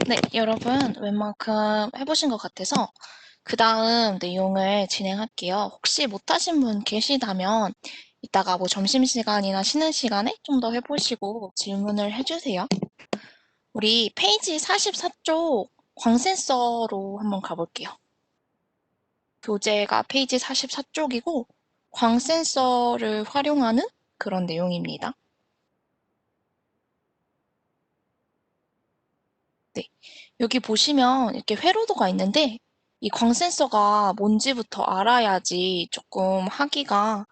네, 여러분 웬만큼 해보신 것 같아서 그 다음 내용을 진행할게요. 혹시 못하신 분 계시다면 이따가 뭐 점심시간이나 쉬는 시간에 좀 더 해보시고 질문을 해주세요. 우리 페이지 44쪽 광센서로 한번 가볼게요. 교재가 페이지 44쪽이고 광센서를 활용하는 그런 내용입니다. 네, 여기 보시면 이렇게 회로도가 있는데 이 광센서가 뭔지부터 알아야지 조금 하기가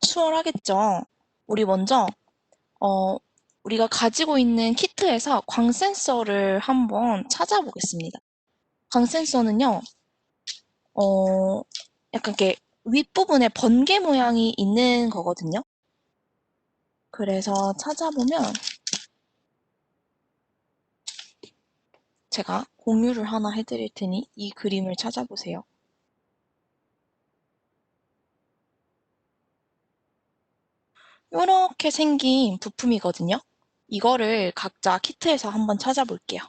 수월하겠죠. 우리 먼저 어, 우리가 가지고 있는 키트에서 광센서를 한번 찾아보겠습니다. 광센서는요, 어, 약간 이렇게 윗부분에 번개 모양이 있는 거거든요. 그래서 찾아보면 제가 공유를 하나 해드릴 테니 이 그림을 찾아보세요. 이렇게 생긴 부품이거든요. 이거를 각자 키트에서 한번 찾아볼게요.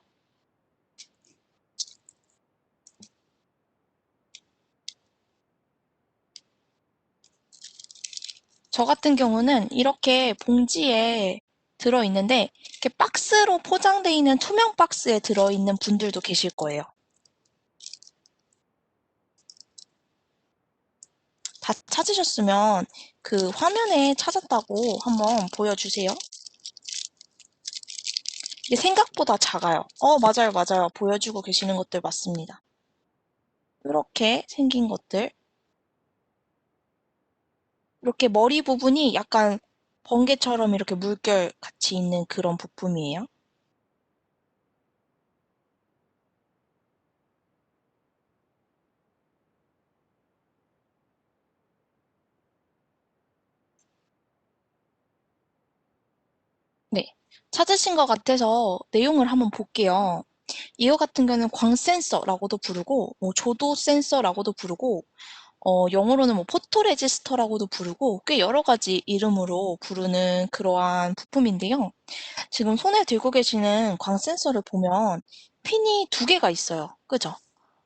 저 같은 경우는 이렇게 봉지에 들어있는데 이렇게 박스로 포장되어 있는 투명 박스에 들어있는 분들도 계실 거예요. 다 찾으셨으면 그 화면에 찾았다고 한번 보여주세요. 이게 생각보다 작아요. 맞아요, 맞아요. 보여주고 계시는 것들 맞습니다. 이렇게 생긴 것들. 이렇게 머리 부분이 약간 번개처럼 이렇게 물결 같이 있는 그런 부품이에요. 네. 찾으신 것 같아서 내용을 한번 볼게요. 이거 같은 경우는 광센서라고도 부르고, 뭐 조도 센서라고도 부르고, 영어로는 뭐 포토레지스터라고도 부르고, 꽤 여러 가지 이름으로 부르는 그러한 부품인데요. 지금 손에 들고 계시는 광센서를 보면 핀이 두 개가 있어요. 그죠?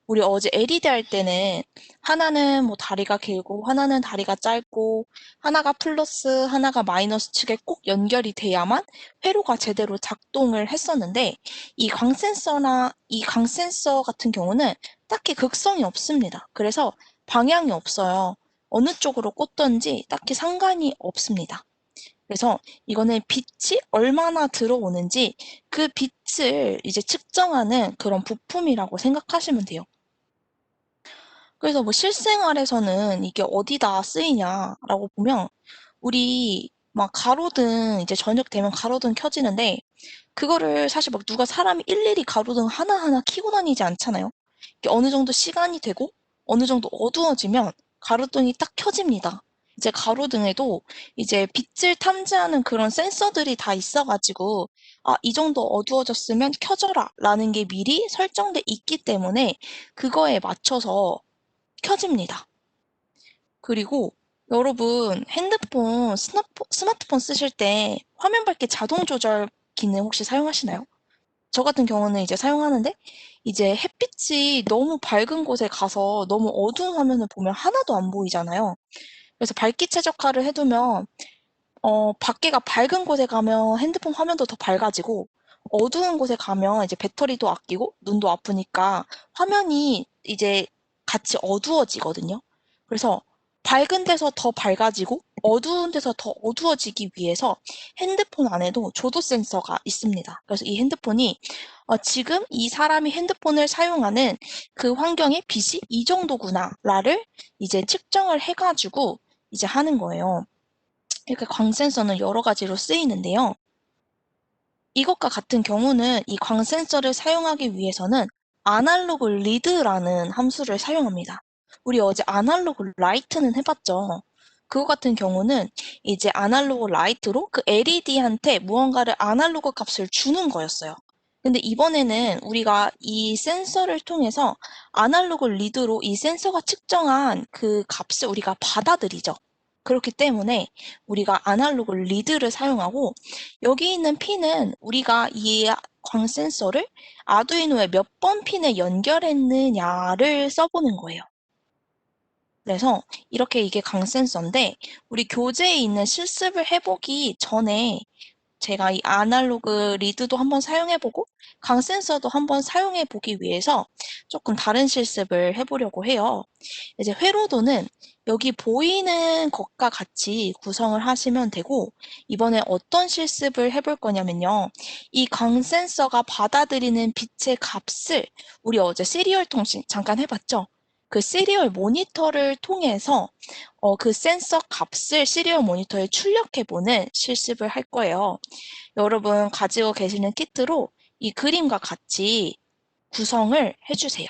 우리 어제 LED 할 때는 하나는 뭐 다리가 길고 하나는 다리가 짧고 하나가 플러스 하나가 마이너스 측에 꼭 연결이 돼야만 회로가 제대로 작동을 했었는데 이 광센서 같은 경우는 딱히 극성이 없습니다. 그래서 방향이 없어요. 어느 쪽으로 꽂던지 딱히 상관이 없습니다. 그래서 이거는 빛이 얼마나 들어오는지 그 빛을 이제 측정하는 그런 부품이라고 생각하시면 돼요. 그래서 뭐 실생활에서는 이게 어디다 쓰이냐라고 보면 우리 막 가로등 이제 저녁 되면 가로등 켜지는데 그거를 사실 막 누가 사람이 일일이 가로등 하나하나 켜고 다니지 않잖아요. 이게 어느 정도 시간이 되고 어느 정도 어두워지면 가로등이 딱 켜집니다. 이제 가로등에도 이제 빛을 탐지하는 그런 센서들이 다 있어가지고 이 정도 어두워졌으면 켜져라 라는 게 미리 설정돼 있기 때문에 그거에 맞춰서 켜집니다. 그리고 여러분 핸드폰, 스마트폰 쓰실 때 화면 밝기 자동 조절 기능 혹시 사용하시나요? 저 같은 경우는 이제 사용하는데 이제 햇빛이 너무 밝은 곳에 가서 너무 어두운 화면을 보면 하나도 안 보이잖아요. 그래서 밝기 최적화를 해두면 밖에가 밝은 곳에 가면 핸드폰 화면도 더 밝아지고 어두운 곳에 가면 이제 배터리도 아끼고 눈도 아프니까 화면이 이제 같이 어두워지거든요. 그래서 밝은 데서 더 밝아지고 어두운 데서 더 어두워지기 위해서 핸드폰 안에도 조도 센서가 있습니다. 그래서 이 핸드폰이 지금 이 사람이 핸드폰을 사용하는 그 환경의 빛이 이 정도구나라를 이제 측정을 해가지고 이제 하는 거예요. 이렇게 광센서는 여러 가지로 쓰이는데요. 이것과 같은 경우는 이 광센서를 사용하기 위해서는 아날로그 리드라는 함수를 사용합니다. 우리 어제 아날로그 라이트는 해봤죠. 그거 같은 경우는 이제 아날로그 라이트로 그 LED한테 무언가를 아날로그 값을 주는 거였어요. 근데 이번에는 우리가 이 센서를 통해서 아날로그 리드로 이 센서가 측정한 그 값을 우리가 받아들이죠. 그렇기 때문에 우리가 아날로그 리드를 사용하고 여기 있는 핀은 우리가 이 광 센서를 아두이노에 몇 번 핀에 연결했느냐를 써보는 거예요. 그래서 이렇게 이게 강 센서인데 우리 교재에 있는 실습을 해보기 전에 제가 이 아날로그 리드도 한번 사용해보고 강 센서도 한번 사용해보기 위해서 조금 다른 실습을 해보려고 해요. 이제 회로도는 여기 보이는 것과 같이 구성을 하시면 되고 이번에 어떤 실습을 해볼 거냐면요. 이 강 센서가 받아들이는 빛의 값을 우리 어제 시리얼 통신 잠깐 해봤죠? 그 시리얼 모니터를 통해서 그 센서 값을 시리얼 모니터에 출력해보는 실습을 할 거예요. 여러분 가지고 계시는 키트로 이 그림과 같이 구성을 해주세요.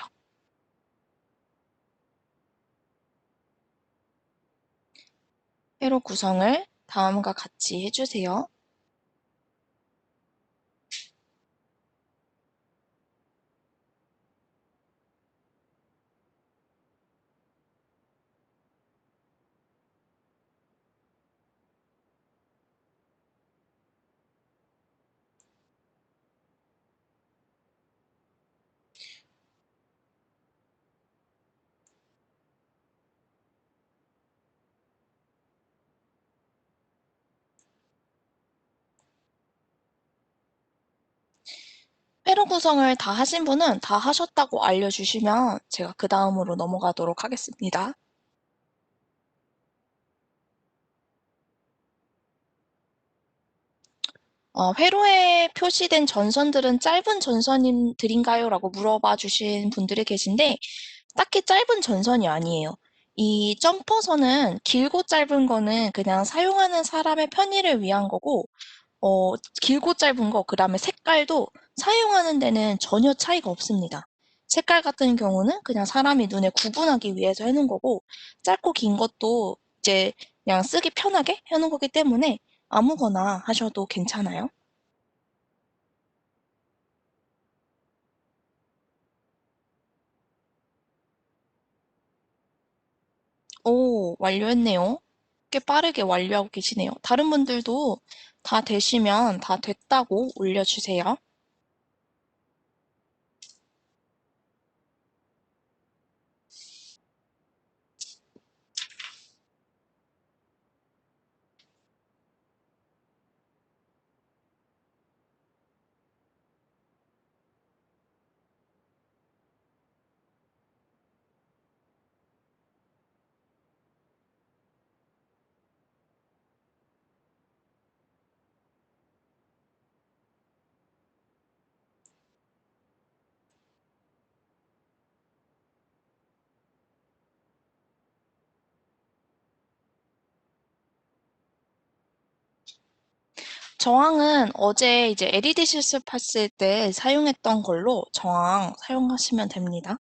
회로 구성을 다음과 같이 해주세요. 회로 구성을 다 하신 분은 다 하셨다고 알려주시면 제가 그 다음으로 넘어가도록 하겠습니다. 회로에 표시된 전선들은 짧은 전선들인가요? 라고 물어봐 주신 분들이 계신데 딱히 짧은 전선이 아니에요. 이 점퍼선은 길고 짧은 거는 그냥 사용하는 사람의 편의를 위한 거고 길고 짧은 거, 그 다음에 색깔도 사용하는 데는 전혀 차이가 없습니다. 색깔 같은 경우는 그냥 사람이 눈에 구분하기 위해서 해놓은 거고, 짧고 긴 것도 이제 그냥 쓰기 편하게 해놓은 거기 때문에 아무거나 하셔도 괜찮아요. 오, 완료했네요. 꽤 빠르게 완료하고 계시네요. 다른 분들도 다 되시면 다 됐다고 올려주세요. 저항은 어제 이제 LED 실습했을 때 사용했던 걸로 저항 사용하시면 됩니다.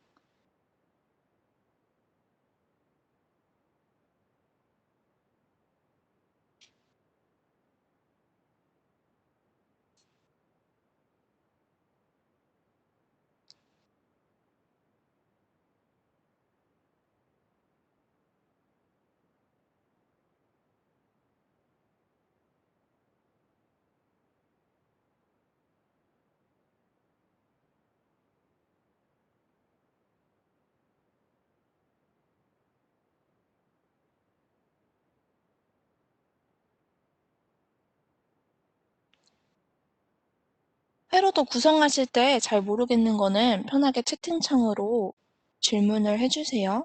회로도 구성하실 때 잘 모르겠는 거는 편하게 채팅창으로 질문을 해주세요.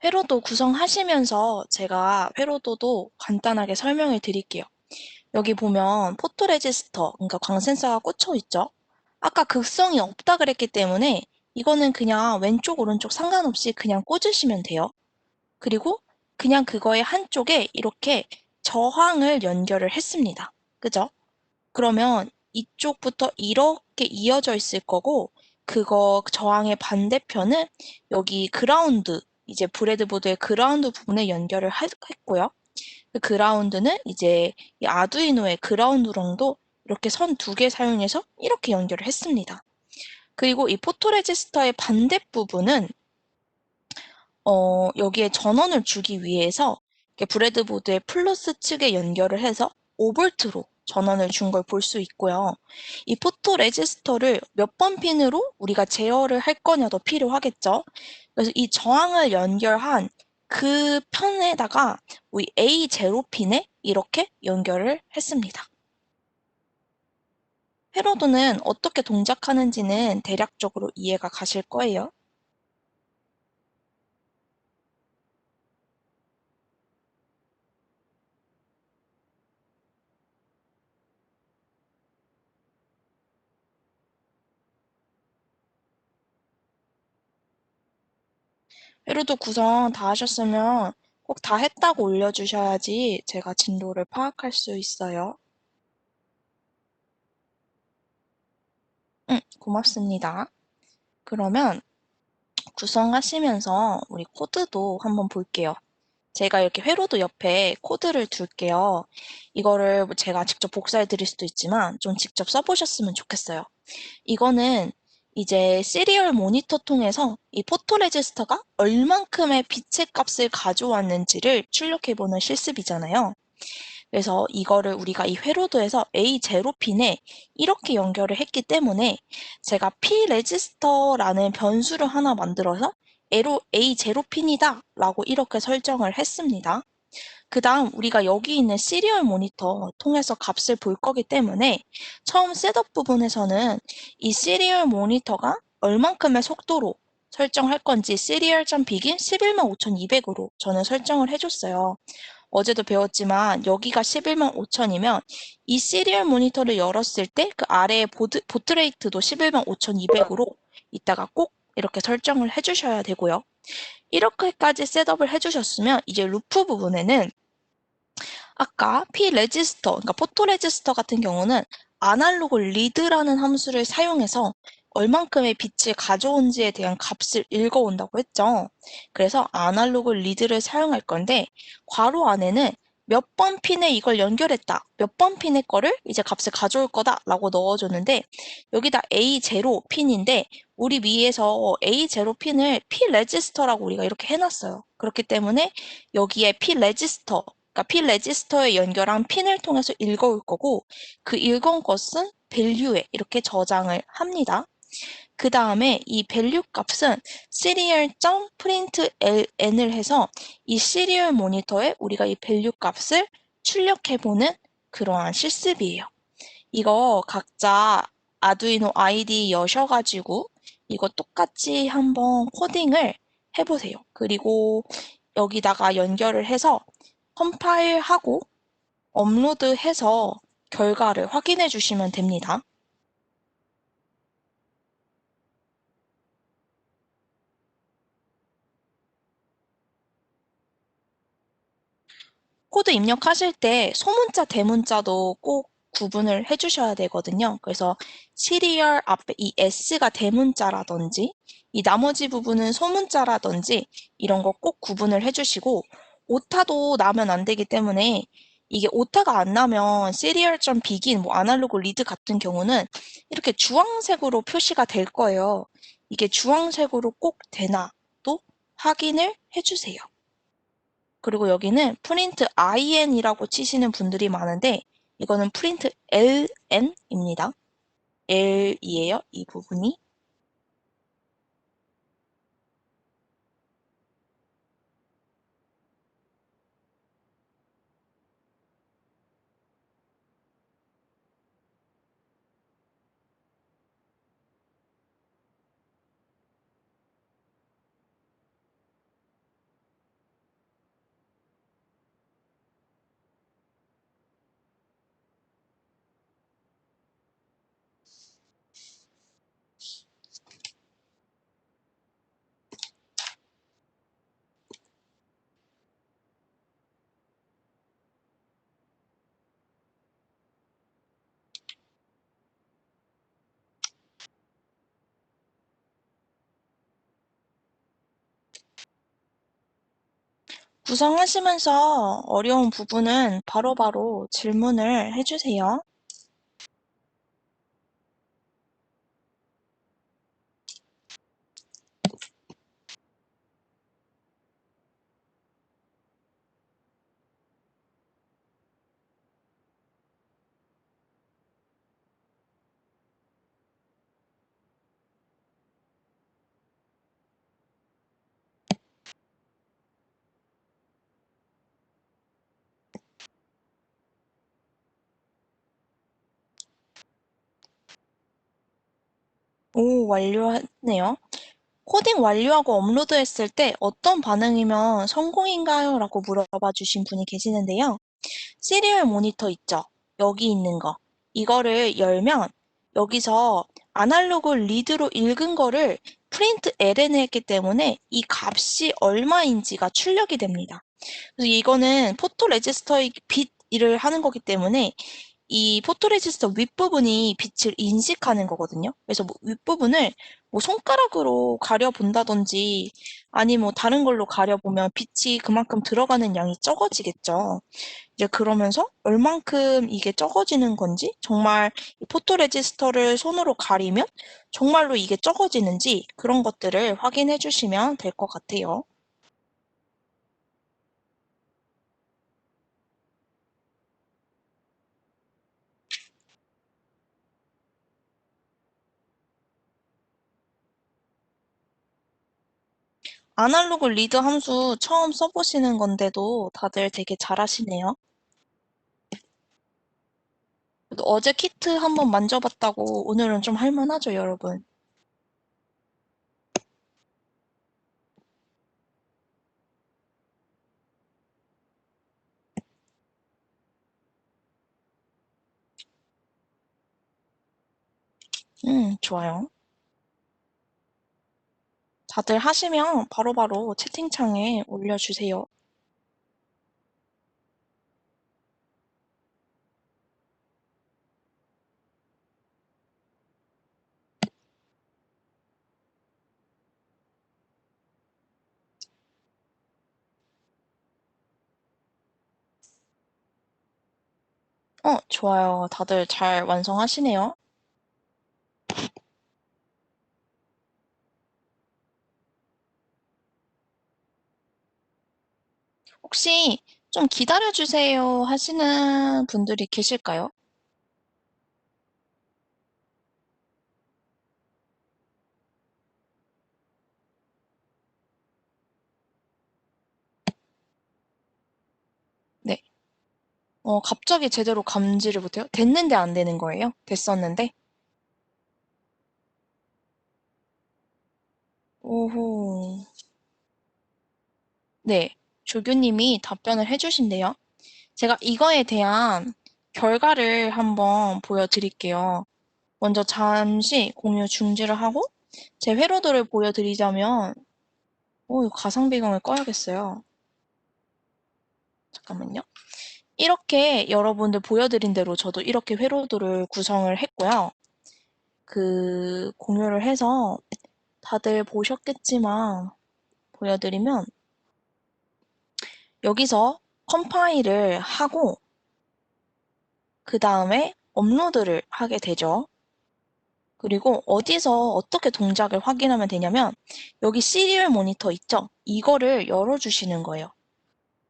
회로도 구성하시면서 제가 회로도도 간단하게 설명을 드릴게요. 여기 보면 포토레지스터, 그러니까 광센서가 꽂혀 있죠? 아까 극성이 없다 그랬기 때문에 이거는 그냥 왼쪽, 오른쪽 상관없이 그냥 꽂으시면 돼요. 그리고 그냥 그거의 한쪽에 이렇게 저항을 연결을 했습니다. 그죠? 그러면 이쪽부터 이렇게 이어져 있을 거고, 그거 저항의 반대편은 여기 그라운드, 이제 브레드보드의 그라운드 부분에 연결을 했고요. 그 그라운드는 이제 이 아두이노의 그라운드랑도 이렇게 선 두 개 사용해서 이렇게 연결을 했습니다. 그리고 이 포토레지스터의 반대 부분은 여기에 전원을 주기 위해서 브레드보드의 플러스 측에 연결을 해서 5V로 전원을 준 걸 볼 수 있고요. 이 포토레지스터를 몇 번 핀으로 우리가 제어를 할 거냐도 필요하겠죠. 그래서 이 저항을 연결한 그 편에다가 우리 A0 핀에 이렇게 연결을 했습니다. 회로도는 어떻게 동작하는지는 대략적으로 이해가 가실 거예요. 회로도 구성 다 하셨으면 꼭 다 했다고 올려주셔야지 제가 진도를 파악할 수 있어요. 고맙습니다. 그러면 구성하시면서 우리 코드도 한번 볼게요. 제가 이렇게 회로도 옆에 코드를 둘게요. 이거를 제가 직접 복사해 드릴 수도 있지만 좀 직접 써보셨으면 좋겠어요. 이거는 이제 시리얼 모니터 통해서 이 포토레지스터가 얼만큼의 빛의 값을 가져왔는지를 출력해보는 실습이잖아요. 그래서 이거를 우리가 이 회로도에서 A0 핀에 이렇게 연결을 했기 때문에 제가 P 레지스터라는 변수를 하나 만들어서 A0 핀이다 라고 이렇게 설정을 했습니다. 그 다음 우리가 여기 있는 시리얼 모니터 통해서 값을 볼 거기 때문에 처음 셋업 부분에서는 이 시리얼 모니터가 얼만큼의 속도로 설정할 건지 serial.begin 115,200으로 저는 설정을 해줬어요. 어제도 배웠지만 여기가 11만 5천이면 이 시리얼 모니터를 열었을 때 그 아래의 보트레이트도 11만 5,200으로 이따가 꼭 이렇게 설정을 해주셔야 되고요. 이렇게까지 셋업을 해주셨으면 이제 루프 부분에는 아까 p 레지스터, 그러니까 포토 레지스터 같은 경우는 아날로그 리드라는 함수를 사용해서 얼만큼의 빛을 가져온지에 대한 값을 읽어온다고 했죠. 그래서 아날로그 리드를 사용할 건데 괄호 안에는 몇 번 핀에 이걸 연결했다. 몇 번 핀의 거를 이제 값을 가져올 거다라고 넣어줬는데 여기다 A0 핀인데 우리 위에서 A0 핀을 P 레지스터라고 우리가 이렇게 해놨어요. 그렇기 때문에 여기에 P 레지스터 그러니까 핀 레지스터에 연결한 핀을 통해서 읽어올 거고 그 읽은 것은 밸류에 이렇게 저장을 합니다. 그 다음에 이 밸류 값은 serial.println을 해서 이 시리얼 모니터에 우리가 이 밸류 값을 출력해보는 그러한 실습이에요. 이거 각자 아두이노 아이디 여셔가지고 이거 똑같이 한번 코딩을 해보세요. 그리고 여기다가 연결을 해서 컴파일하고 업로드해서 결과를 확인해 주시면 됩니다. 코드 입력하실 때 소문자, 대문자도 꼭 구분을 해주셔야 되거든요. 그래서 시리얼 앞에 이 S가 대문자라든지 이 나머지 부분은 소문자라든지 이런 거 꼭 구분을 해주시고 오타도 나면 안 되기 때문에 이게 오타가 안 나면 serial.begin, 뭐 아날로그 리드 같은 경우는 이렇게 주황색으로 표시가 될 거예요. 이게 주황색으로 꼭 되나도 확인을 해주세요. 그리고 여기는 프린트 in이라고 치시는 분들이 많은데 이거는 프린트 ln입니다. l이에요, 이 부분이. 구성하시면서 어려운 부분은 바로바로 질문을 해주세요. 오, 완료했네요. 코딩 완료하고 업로드했을 때 어떤 반응이면 성공인가요? 라고 물어봐 주신 분이 계시는데요. 시리얼 모니터 있죠? 여기 있는 거. 이거를 열면 여기서 아날로그 리드로 읽은 거를 프린트 ln을 했기 때문에 이 값이 얼마인지가 출력이 됩니다. 그래서 이거는 포토 레지스터의 빛 일을 하는 거기 때문에 이 포토레지스터 윗부분이 빛을 인식하는 거거든요. 그래서 뭐 윗부분을 뭐 손가락으로 가려본다든지 아니 뭐 다른 걸로 가려보면 빛이 그만큼 들어가는 양이 적어지겠죠. 이제 그러면서 얼만큼 이게 적어지는 건지 정말 이 포토레지스터를 손으로 가리면 정말로 이게 적어지는지 그런 것들을 확인해 주시면 될 것 같아요. 아날로그 리드 함수 처음 써보시는 건데도 다들 되게 잘하시네요. 어제 키트 한번 만져봤다고 오늘은 좀 할만하죠, 여러분? 좋아요. 다들 하시면 바로바로 채팅창에 올려주세요. 좋아요. 다들 잘 완성하시네요. 혹시 좀 기다려주세요 하시는 분들이 계실까요? 네. 갑자기 제대로 감지를 못해요? 됐는데 안 되는 거예요? 됐었는데? 오호. 네. 조교님이 답변을 해주신대요. 제가 이거에 대한 결과를 한번 보여드릴게요. 먼저 잠시 공유 중지를 하고 제 회로도를 보여드리자면 이거 가상 배경을 꺼야겠어요. 잠깐만요. 이렇게 여러분들 보여드린 대로 저도 이렇게 회로도를 구성을 했고요. 그 공유를 해서 다들 보셨겠지만 보여드리면 여기서 컴파일을 하고 그 다음에 업로드를 하게 되죠. 그리고 어디서 어떻게 동작을 확인하면 되냐면 여기 시리얼 모니터 있죠? 이거를 열어주시는 거예요.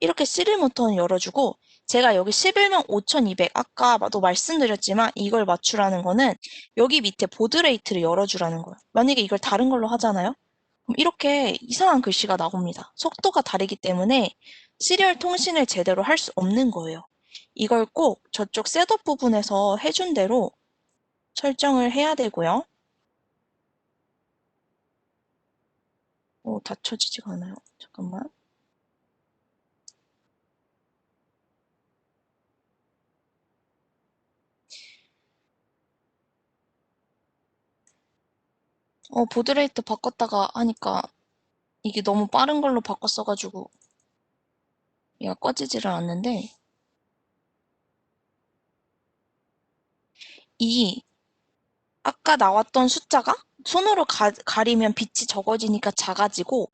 이렇게 시리얼 모니터는 열어주고 제가 여기 11만 5200 아까도 말씀드렸지만 이걸 맞추라는 거는 여기 밑에 보드 레이트를 열어주라는 거예요. 만약에 이걸 다른 걸로 하잖아요? 그럼 이렇게 이상한 글씨가 나옵니다. 속도가 다르기 때문에 시리얼 통신을 제대로 할 수 없는 거예요. 이걸 꼭 저쪽 셋업 부분에서 해준 대로 설정을 해야 되고요. 닫혀지지가 않아요. 잠깐만. 보드레이트 바꿨다가 하니까 이게 너무 빠른 걸로 바꿨어가지고 얘가 꺼지지를 않는데 이 아까 나왔던 숫자가 손으로 가리면 빛이 적어지니까 작아지고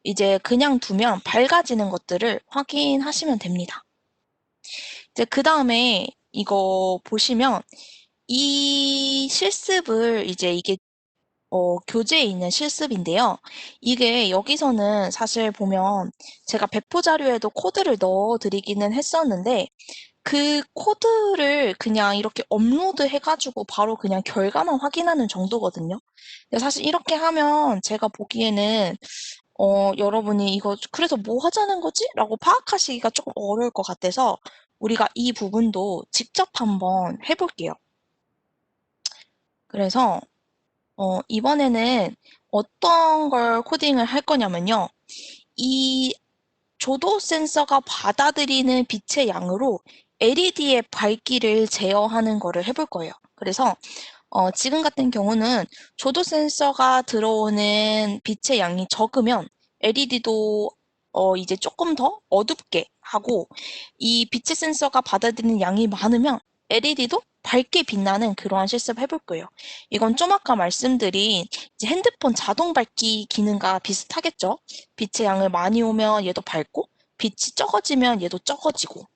이제 그냥 두면 밝아지는 것들을 확인하시면 됩니다. 이제 그 다음에 이거 보시면 이 실습을 이제 이게 교재에 있는 실습인데요. 이게 여기서는 사실 보면 제가 배포 자료에도 코드를 넣어 드리기는 했었는데 그 코드를 그냥 이렇게 업로드 해가지고 바로 그냥 결과만 확인하는 정도거든요. 근데 사실 이렇게 하면 제가 보기에는 여러분이 이거 그래서 뭐 하자는 거지? 라고 파악하시기가 조금 어려울 것 같아서 우리가 이 부분도 직접 한번 해볼게요. 그래서 이번에는 어떤 걸 코딩을 할 거냐면요. 이 조도 센서가 받아들이는 빛의 양으로 LED의 밝기를 제어하는 거를 해볼 거예요. 그래서 지금 같은 경우는 조도 센서가 들어오는 빛의 양이 적으면 LED도 이제 조금 더 어둡게 하고 이 빛의 센서가 받아들이는 양이 많으면 LED도 밝게 빛나는 그러한 실습 해볼 거예요. 이건 좀 아까 말씀드린 이제 핸드폰 자동 밝기 기능과 비슷하겠죠? 빛의 양을 많이 오면 얘도 밝고 빛이 적어지면 얘도 적어지고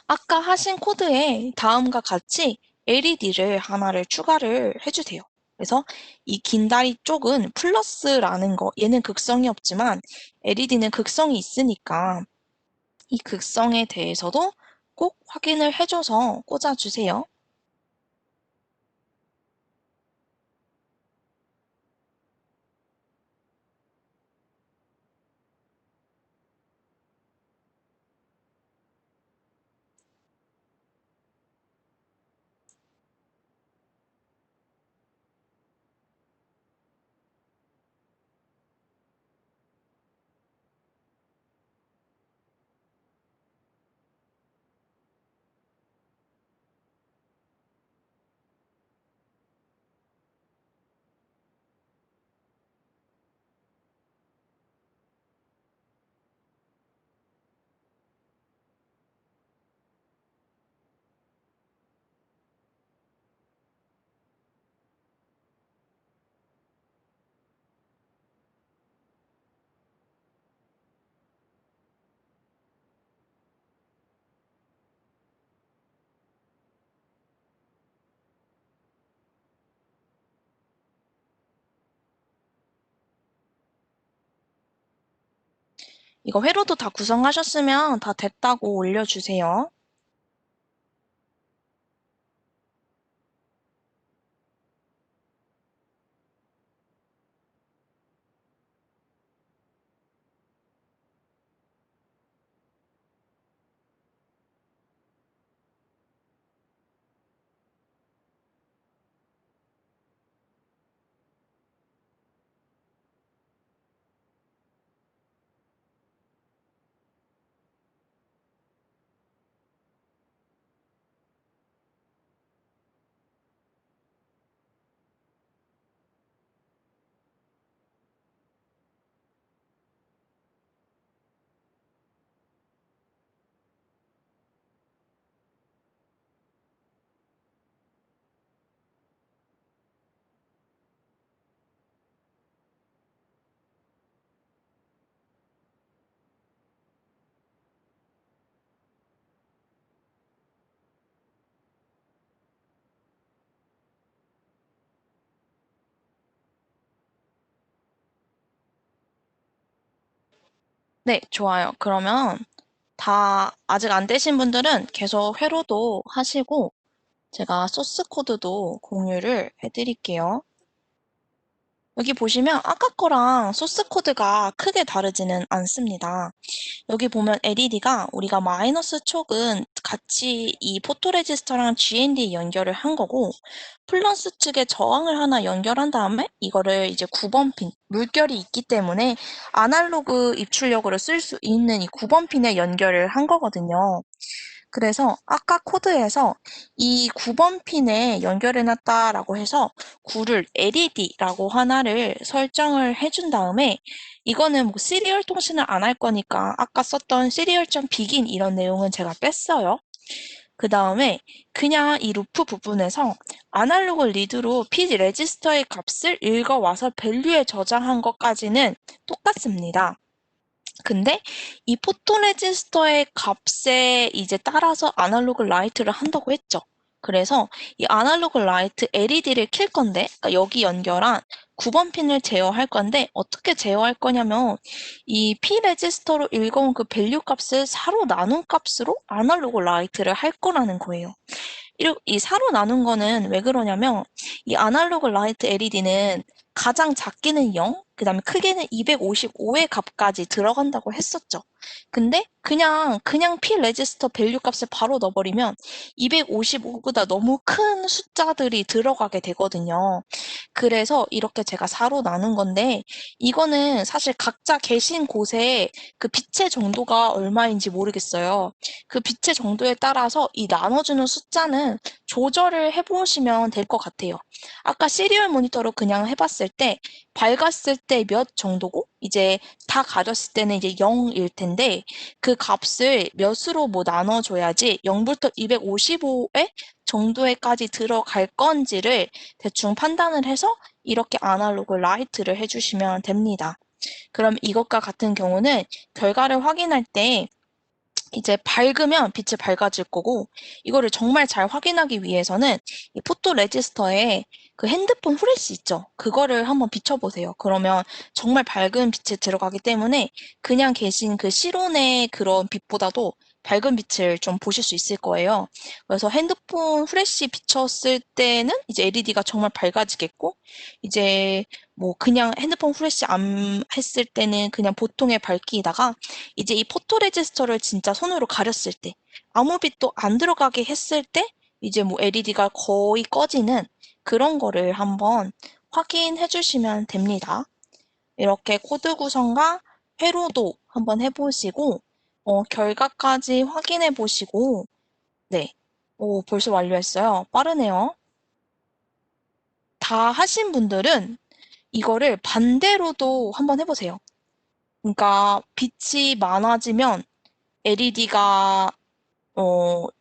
아까 하신 코드에 다음과 같이 LED를 하나를 추가를 해주세요. 그래서 이 긴 다리 쪽은 플러스라는 거, 얘는 극성이 없지만 LED는 극성이 있으니까 이 극성에 대해서도 꼭 확인을 해줘서 꽂아주세요. 이거 회로도 다 구성하셨으면 다 됐다고 올려주세요. 네, 좋아요. 그러면 다 아직 안 되신 분들은 계속 회로도 하시고 제가 소스 코드도 공유를 해드릴게요. 여기 보시면 아까 거랑 소스 코드가 크게 다르지는 않습니다. 여기 보면 LED가 우리가 마이너스 촉은 같이 이 포토레지스터랑 GND 연결을 한 거고 플러스 측에 저항을 하나 연결한 다음에 이거를 이제 9번 핀, 물결이 있기 때문에 아날로그 입출력으로 쓸 수 있는 이 9번 핀에 연결을 한 거거든요. 그래서 아까 코드에서 이 9번 핀에 연결해놨다라고 해서 9를 LED라고 하나를 설정을 해준 다음에 이거는 뭐 시리얼 통신을 안 할 거니까 아까 썼던 시리얼.begin 이런 내용은 제가 뺐어요. 그 다음에 그냥 이 루프 부분에서 아날로그 리드로 P 레지스터의 값을 읽어와서 밸류에 저장한 것까지는 똑같습니다. 근데 이 포토 레지스터의 값에 이제 따라서 아날로그 라이트를 한다고 했죠. 그래서 이 아날로그 라이트 LED를 킬 건데, 그러니까 여기 연결한 9번 핀을 제어할 건데, 어떻게 제어할 거냐면, 이 P 레지스터로 읽어온 그 밸류 값을 4로 나눈 값으로 아날로그 라이트를 할 거라는 거예요. 이 4로 나눈 거는 왜 그러냐면, 이 아날로그 라이트 LED는 가장 작게는 0, 그 다음에 크게는 255의 값까지 들어간다고 했었죠. 근데 그냥 P 레지스터 밸류 값을 바로 넣어버리면 255보다 너무 큰 숫자들이 들어가게 되거든요. 그래서 이렇게 제가 4로 나눈 건데, 이거는 사실 각자 계신 곳에 그 빛의 정도가 얼마인지 모르겠어요. 그 빛의 정도에 따라서 이 나눠주는 숫자는 조절을 해보시면 될 것 같아요. 아까 시리얼 모니터로 그냥 해봤을 때 밝았을 때 몇 정도고 이제 다 가렸을 때는 이제 0일 텐데 그 값을 몇으로 뭐 나눠줘야지 0부터 255에 정도에까지 들어갈 건지를 대충 판단을 해서 이렇게 아날로그 라이트를 해주시면 됩니다. 그럼 이것과 같은 경우는 결과를 확인할 때 이제 밝으면 빛이 밝아질 거고 이거를 정말 잘 확인하기 위해서는 이 포토 레지스터에 그 핸드폰 후레쉬 있죠? 그거를 한번 비춰보세요. 그러면 정말 밝은 빛이 들어가기 때문에 그냥 계신 그 실온의 그런 빛보다도 밝은 빛을 좀 보실 수 있을 거예요. 그래서 핸드폰 후레쉬 비췄을 때는 이제 LED가 정말 밝아지겠고 이제 뭐 그냥 핸드폰 후레쉬 안 했을 때는 그냥 보통의 밝기다가 이제 이 포토 레지스터를 진짜 손으로 가렸을 때 아무 빛도 안 들어가게 했을 때 이제 뭐 LED가 거의 꺼지는 그런 거를 한번 확인해 주시면 됩니다. 이렇게 코드 구성과 회로도 한번 해보시고 결과까지 확인해 보시고 네, 오, 벌써 완료했어요. 빠르네요. 다 하신 분들은 이거를 반대로도 한번 해보세요. 그러니까 빛이 많아지면 LED가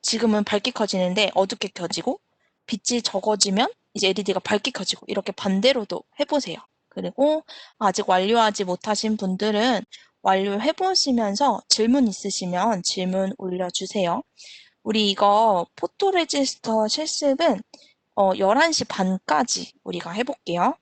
지금은 밝게 켜지는데 어둡게 켜지고 빛이 적어지면 이제 LED가 밝게 켜지고 이렇게 반대로도 해보세요. 그리고 아직 완료하지 못하신 분들은 완료해 보시면서 질문 있으시면 질문 올려주세요. 우리 이거 포토레지스터 실습은 11시 반까지 우리가 해볼게요.